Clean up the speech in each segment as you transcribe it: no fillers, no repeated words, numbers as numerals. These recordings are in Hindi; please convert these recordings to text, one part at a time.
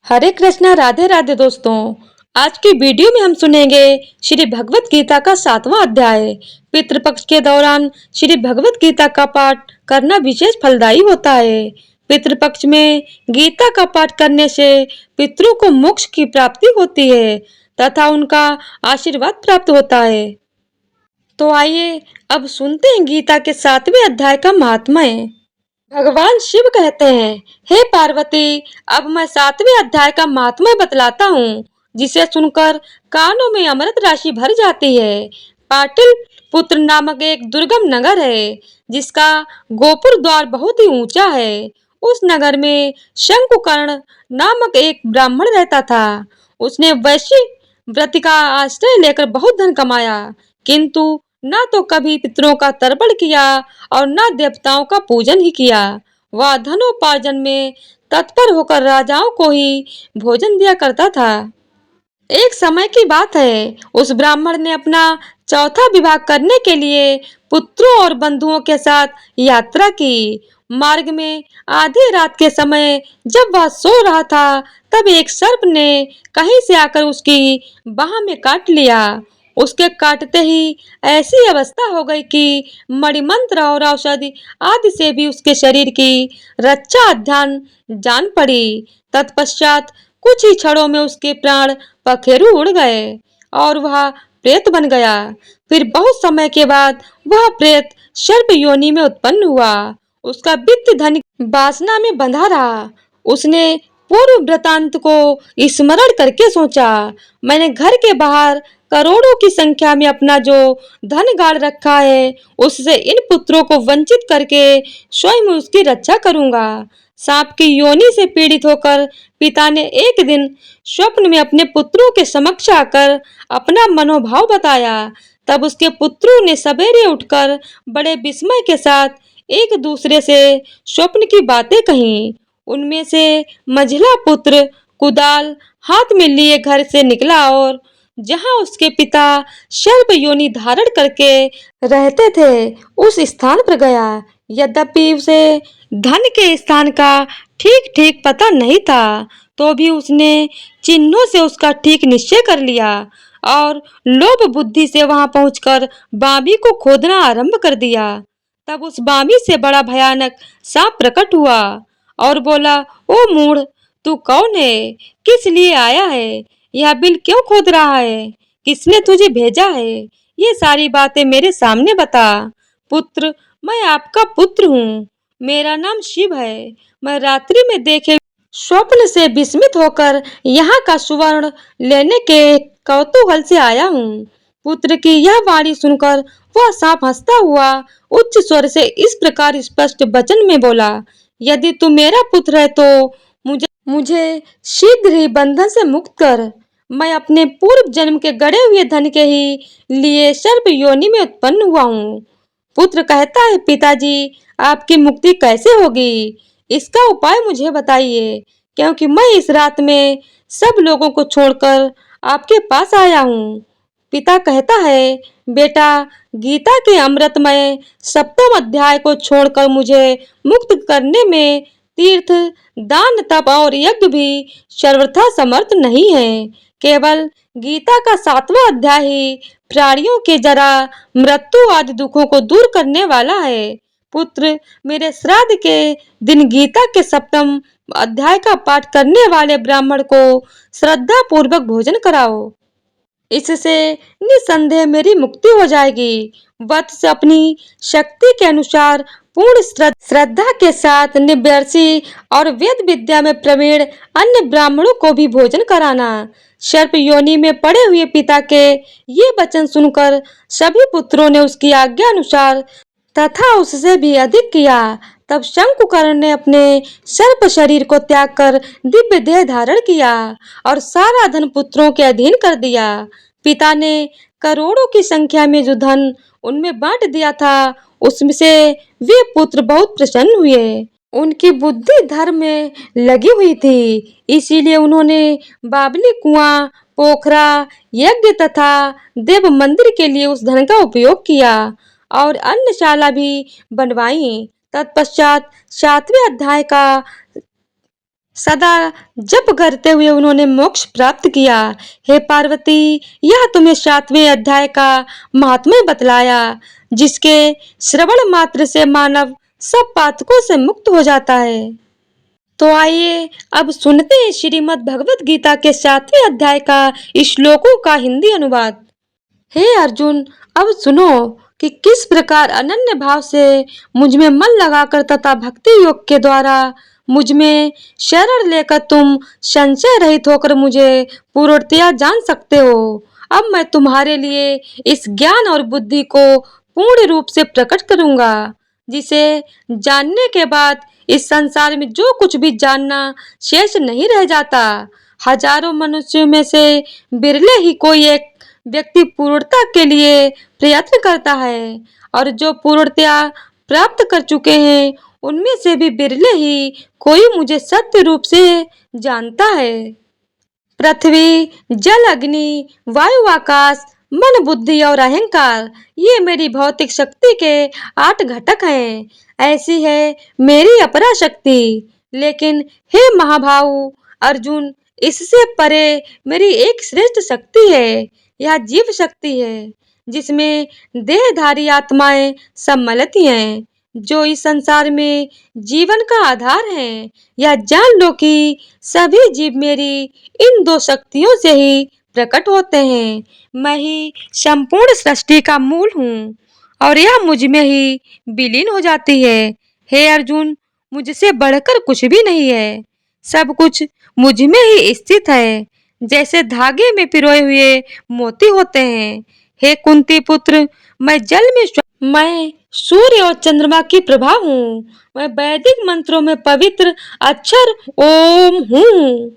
हरे कृष्णा, राधे राधे दोस्तों। आज की वीडियो में हम सुनेंगे श्री भगवत गीता का 7वां अध्याय। पितृपक्ष के दौरान श्री भगवत गीता का पाठ करना विशेष फलदायी होता है। पितृपक्ष में गीता का पाठ करने से पितरों को मोक्ष की प्राप्ति होती है तथा उनका आशीर्वाद प्राप्त होता है। तो आइए अब सुनते हैं गीता के 7वें अध्याय का महात्म्य। भगवान शिव कहते हैं, हे पार्वती, अब मैं 7वें अध्याय का महात्म्य बतलाता हूँ, जिसे सुनकर कानों में अमृत राशि भर जाती है। पाटिल पुत्र नामक एक दुर्गम नगर है, जिसका गोपुर द्वार बहुत ही ऊंचा है। उस नगर में शंकुकर्ण नामक एक ब्राह्मण रहता था। उसने वैश्य व्रत का आश्रय लेकर बहुत धन कमाया, किंतु न तो कभी पितरों का तर्पण किया और न देवताओं का पूजन ही किया। वह धनोपार्जन में तत्पर होकर राजाओं को ही भोजन दिया करता था। एक समय की बात है, उस ब्राह्मण ने अपना चौथा विवाह करने के लिए पुत्रों और बंधुओं के साथ यात्रा की। मार्ग में आधी रात के समय जब वह सो रहा था, तब एक सर्प ने कहीं से आकर उसकी बाह में काट लिया। उसके काटते ही ऐसी अवस्था हो गई कि मणिमंत्र और औषधि आदि से भी उसके शरीर की रक्षा अध्यान जान पड़ी। तत्पश्चात कुछ ही क्षणों में उसके प्राण पखेरु उड़ गए और वह प्रेत बन गया। फिर बहुत समय के बाद वह प्रेत सर्प योनि में उत्पन्न हुआ। उसका वित्त धन वासना में बंधा रहा। उसने पूर्व वृतांत को स्मरण करके सोचा, मैंने घर के बाहर करोड़ों की संख्या में अपना जो धन गाड़ रखा है, उससे इन पुत्रों को वंचित करके स्वयं उसकी रक्षा करूंगा। सांप की योनि से पीड़ित होकर पिता ने एक दिन स्वप्न में अपने पुत्रों के समक्ष आकर अपना मनोभाव बताया। तब उसके पुत्रों ने सवेरे उठकर बड़े विस्मय के साथ एक दूसरे से स्वप्न की बातें कहीं। उनमें से मंझला पुत्र कुदाल हाथ में लिए घर से निकला और जहां उसके पिता सर्प योनि धारण करके रहते थे, उस स्थान पर गया। यद्यपि उसे धन के स्थान का ठीक ठीक पता नहीं था, तो भी उसने चिन्हों से उसका ठीक निश्चय कर लिया और लोभ बुद्धि से वहां पहुंचकर बाबी को खोदना आरंभ कर दिया। तब उस बाबी से बड़ा भयानक सांप प्रकट हुआ और बोला, ओ मूढ़, तू कौन है? किस लिए आया है? यह बिल क्यों खोद रहा है? किसने तुझे भेजा है? ये सारी बातें मेरे सामने बता। पुत्र, मैं आपका पुत्र हूँ। मेरा नाम शिव है। मैं रात्रि में देखे स्वप्न से विस्मित होकर यहाँ का सुवर्ण लेने के कौतूहल से आया हूँ। पुत्र की यह वाणी सुनकर वह सांप हंसता हुआ उच्च स्वर से इस प्रकार स्पष्ट वचन में बोला, यदि तू मेरा पुत्र है तो मुझे मुझे शीघ्र ही बंधन से मुक्त कर। मैं अपने पूर्व जन्म के गड़े हुए धन के ही लिए सर्प योनि में उत्पन्न हुआ हूँ। पुत्र कहता है, पिताजी, आपकी मुक्ति कैसे होगी? इसका उपाय मुझे बताइए, क्योंकि मैं इस रात में सब लोगों को छोड़कर आपके पास आया हूँ। पिता कहता है, बेटा, गीता के अमृतमय 7वें अध्याय को छोड़कर मुझे मुक्त करने में तीर्थ, दान, तप और यज्ञ भी सर्वथा समर्थ नहीं है। केवल गीता का 7वां अध्याय ही प्राणियों के जरा, मृत्यु आदि दुखों को दूर करने वाला है। पुत्र, मेरे श्राद्ध के दिन गीता के 7वें अध्याय का पाठ करने वाले ब्राह्मण को श्रद्धा पूर्वक भोजन कराओ। इससे निसंदेह मेरी मुक्ति हो जाएगी। वत्स, अपनी शक्ति के अनुसार पूर्ण श्रद्धा के साथ निव्यर्सी और वेद विद्या में प्रवीण अन्य ब्राह्मणों को भी भोजन कराना। सर्प योनि में पड़े हुए पिता के ये वचन सुनकर सभी पुत्रों ने उसकी आज्ञा अनुसार तथा उससे भी अधिक किया। तब शंकुकर्ण ने अपने सर्प शरीर को त्याग कर दिव्य देह धारण किया और सारा धन पुत्रों के अधीन कर दिया। पिता ने करोड़ों की संख्या में जो धन उनमें बांट दिया था, उसमें से वे पुत्र बहुत प्रसन्न हुए। उनकी बुद्धि धर्म में लगी हुई थी, इसीलिए उन्होंने बावली कुआं, पोखरा, यज्ञ तथा देव मंदिर के लिए उस धन का उपयोग किया और अन्नशाला भी बनवाई। तत्पश्चात 7वें अध्याय का सदा जप करते हुए उन्होंने मोक्ष प्राप्त किया। हे पार्वती, यह तुम्हें 7वें अध्याय का महात्म्य बतलाया, जिसके श्रवण मात्र से मानव सब पातकों से मुक्त हो जाता है। तो आइए अब सुनते हैं श्रीमद् भगवत गीता के 7वें अध्याय का श्लोकों का हिंदी अनुवाद। हे अर्जुन, अब सुनो कि किस प्रकार अनन्य भाव से मुझ में मन लगाकर तथा भक्ति योग के द्वारा मुझ में शरण लेकर तुम संशय रहित होकर मुझे पूर्णतया जान सकते हो। अब मैं तुम्हारे लिए इस ज्ञान और बुद्धि को पूर्ण रूप से प्रकट करूंगा, जिसे जानने के बाद इस संसार में जो कुछ भी जानना शेष नहीं रह जाता। हजारों मनुष्यों में से बिरले ही कोई एक व्यक्ति पूर्णता के लिए प्रयत्न करता है, और जो पूर्णतया प्राप्त कर चुके हैं उनमें से भी बिरले ही कोई मुझे सत्य रूप से जानता है। पृथ्वी, जल, अग्नि, वायु, आकाश, मन, बुद्धि और अहंकार, ये मेरी भौतिक शक्ति के 8 घटक हैं। ऐसी है मेरी अपरा शक्ति। लेकिन हे महाभाऊ अर्जुन, इससे परे मेरी एक श्रेष्ठ शक्ति है। यह जीव शक्ति है, जिसमें देहधारी आत्माएं सम्मिलित हैं, जो इस संसार में जीवन का आधार हैं। यह जान लो कि सभी जीव मेरी इन 2 शक्तियों से ही प्रकट होते हैं। मैं ही संपूर्ण सृष्टि का मूल हूँ, और यह मुझ में ही विलीन हो जाती है। हे अर्जुन, मुझसे बढ़कर कुछ भी नहीं है। सब कुछ मुझ में ही स्थित है, जैसे धागे में पिरोए हुए मोती होते हैं। हे कुंती पुत्र, मैं जल में मैं सूर्य और चंद्रमा की प्रभा हूँ। मैं वैदिक मंत्रों में पवित्र अक्षर ओम हूँ।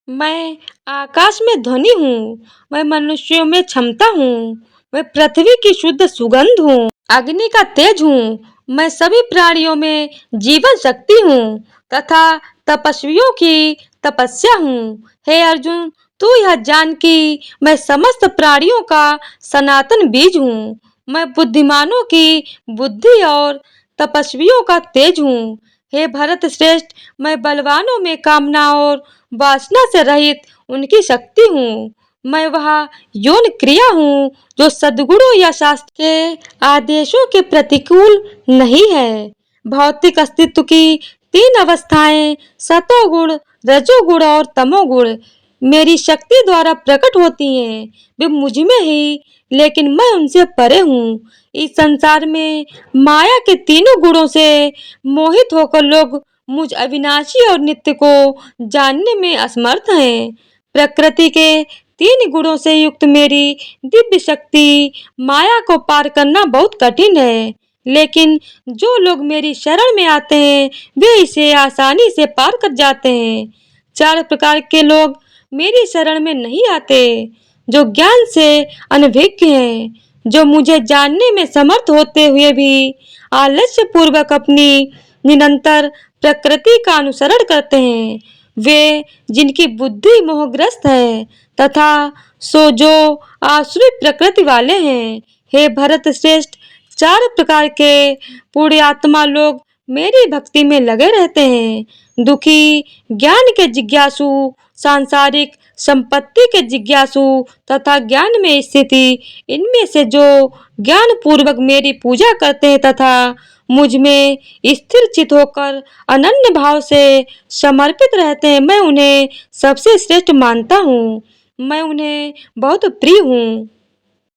मैं आकाश में ध्वनि हूँ। मैं मनुष्यों में क्षमता हूँ। मैं पृथ्वी की शुद्ध सुगंध हूँ, अग्नि का तेज हूँ। मैं सभी प्राणियों में जीवन शक्ति हूँ तथा तपस्वियों की तपस्या हूँ। हे अर्जुन, तू यह जान कि मैं समस्त प्राणियों का सनातन बीज हूँ। मैं बुद्धिमानों की बुद्धि और तपस्वियों का तेज हूँ। हे भरत श्रेष्ठ, मैं बलवानों में कामना और वासना से रहित उनकी शक्ति हूँ। मैं वह यौन क्रिया हूँ जो सद्गुणों या शास्त्र के आदेशों के प्रतिकूल नहीं है। भौतिक अस्तित्व की 3 अवस्थाएं सतोगुण, रजोगुण और तमोगुण मेरी शक्ति द्वारा प्रकट होती हैं। वे मुझ में ही, लेकिन मैं उनसे परे हूँ। इस संसार में माया के तीनों गुणों से मोहित होकर लोग मुझ अविनाशी और नित्य को जानने में असमर्थ हैं। प्रकृति के 3 गुणों से युक्त मेरी दिव्य शक्ति माया को पार करना बहुत कठिन है, लेकिन जो लोग मेरी शरण में आते हैं वे इसे आसानी से पार कर जाते हैं। 4 प्रकार के लोग मेरी शरण में नहीं आते, जो ज्ञान से अनभिज्ञ हैं, जो मुझे जानने में समर्थ होते हुए भी आलस्य पूर्वक अपनी निरंतर प्रकृति का अनुसरण करते हैं। वे जिनकी बुद्धि मोहग्रस्त है तथा सो जो आसुरी प्रकृति वाले हैं। हे भरत श्रेष्ठ, 4 प्रकार के पुण्यात्मा लोग मेरी भक्ति में लगे रहते हैं। दुखी, ज्ञान के जिज्ञासु, सांसारिक संपत्ति के जिज्ञासु तथा ज्ञान में स्थिति, इनमें से जो ज्ञान पूर्वक मेरी पूजा करते हैं तथा मुझ में स्थिर चित होकर अनन्य भाव से समर्पित रहते हैं, मैं उन्हें सबसे श्रेष्ठ मानता हूँ। मैं उन्हें बहुत प्रिय हूँ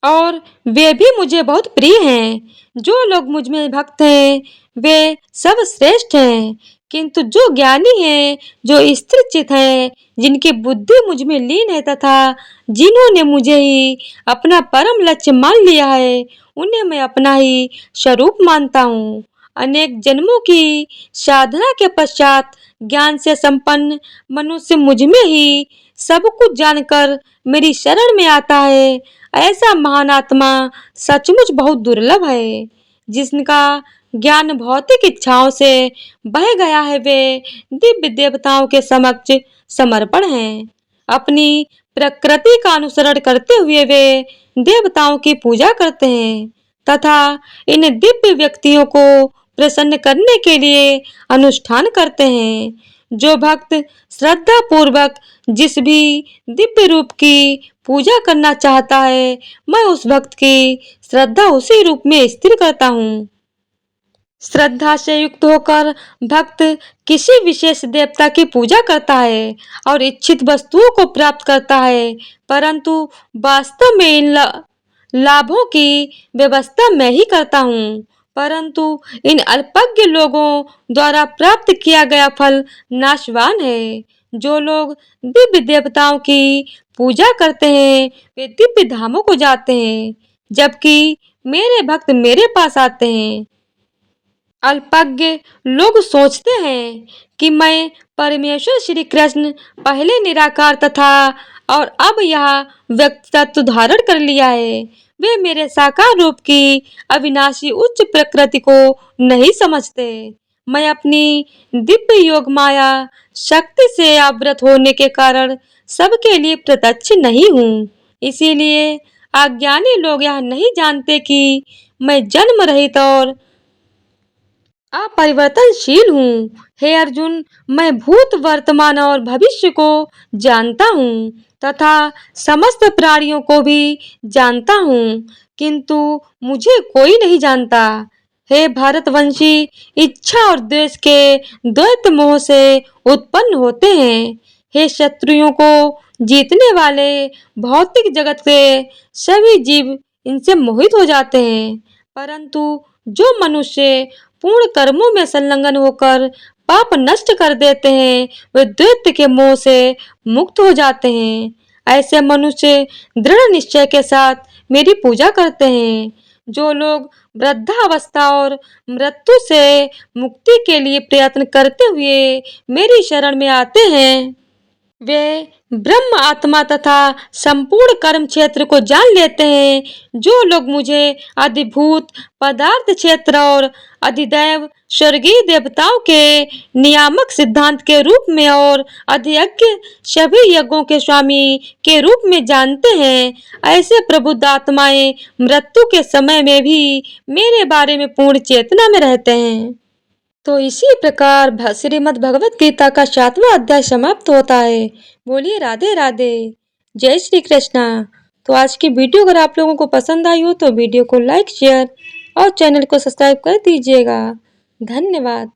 और वे भी मुझे बहुत प्रिय हैं। जो लोग मुझ में भक्त हैं वे सब श्रेष्ठ हैं, किंतु जो ज्ञानी हैं, जो स्थिर चित हैं, जिनकी बुद्धि मुझ में लीन है तथा जिन्होंने मुझे ही अपना परम लक्ष्य मान लिया है, उन्हें मैं अपना ही स्वरूप मानता हूँ। अनेक जन्मों की साधना के पश्चात ज्ञान से संपन्न मनुष्य मुझ में ही सब कुछ जानकर मेरी शरण में आता है। ऐसा महान आत्मा सचमुच बहुत दुर्लभ है। जिनका ज्ञान भौतिक इच्छाओं से बह गया है, वे दिव्य देवताओं के समक्ष समर्पण हैं। अपनी प्रकृति का अनुसरण करते हुए वे देवताओं की पूजा करते हैं तथा इन दिव्य व्यक्तियों को प्रसन्न करने के लिए अनुष्ठान करते हैं। जो भक्त श्रद्धा पूर्वक जिस भी दिव्य रूप की पूजा करना चाहता है, मैं उस भक्त की श्रद्धा उसी रूप में स्थिर करता हूँ। श्रद्धा से युक्त होकर भक्त किसी विशेष देवता की पूजा करता है और इच्छित वस्तुओं को प्राप्त करता है, परंतु वास्तव में इन लाभों की व्यवस्था मैं ही करता हूँ। परंतु इन अल्पज्ञ लोगों द्वारा प्राप्त किया गया फल नाशवान है। जो लोग दिव्य देवताओं की पूजा करते हैं, वे दिव्य धामों को जाते हैं, जबकि मेरे भक्त मेरे पास आते हैं। अल्पज्ञ लोग सोचते हैं कि मैं परमेश्वर श्री कृष्ण पहले निराकार तथा और अब यह व्यक्तित्व धारण कर लिया है। वे मेरे साकार रूप की अविनाशी उच्च प्रकृति को नहीं समझते। मैं अपनी दिव्य योग माया शक्ति से आवृत होने के कारण सबके लिए प्रत्यक्ष नहीं हूँ। इसीलिए अज्ञानी लोग यह नहीं जानते कि मैं जन्म रहित और अपरिवर्तनशील हूँ। हे अर्जुन, मैं भूत वर्तमान और भविष्य को जानता हूँ तथा समस्त प्राणियों को भी जानता हूँ, किंतु मुझे कोई नहीं जानता। हे भारतवंशी, इच्छा और द्वेष के द्वैत मोह से उत्पन्न होते हैं। हे शत्रुओं को जीतने वाले भौतिक जगत के सभी जीव इनसे मोहित हो जाते हैं, परंतु जो मनुष्य पूर्ण कर्मों में संलग्न होकर पाप नष्ट कर देते हैं, वे द्वैत के मोह से मुक्त हो जाते हैं। ऐसे मनुष्य दृढ़ निश्चय के साथ मेरी पूजा करते हैं। जो लोग वृद्धावस्था और मृत्यु से मुक्ति के लिए प्रयत्न करते हुए मेरी शरण में आते हैं, वे ब्रह्म आत्मा तथा संपूर्ण कर्म क्षेत्र को जान लेते हैं। जो लोग मुझे अधिभूत पदार्थ क्षेत्र और अधिदैव स्वर्गीय देवताओं के नियामक सिद्धांत के रूप में और अधियज्ञ सभी यज्ञों के स्वामी के रूप में जानते हैं, ऐसे प्रबुद्ध आत्माएं मृत्यु के समय में भी मेरे बारे में पूर्ण चेतना में रहते हैं। तो इसी प्रकार श्रीमद् भगवत गीता का 7वां अध्याय समाप्त होता है। बोलिए राधे राधे, जय श्री कृष्णा। तो आज की वीडियो अगर आप लोगों को पसंद आई हो तो वीडियो को लाइक शेयर और चैनल को सब्सक्राइब कर दीजिएगा। धन्यवाद।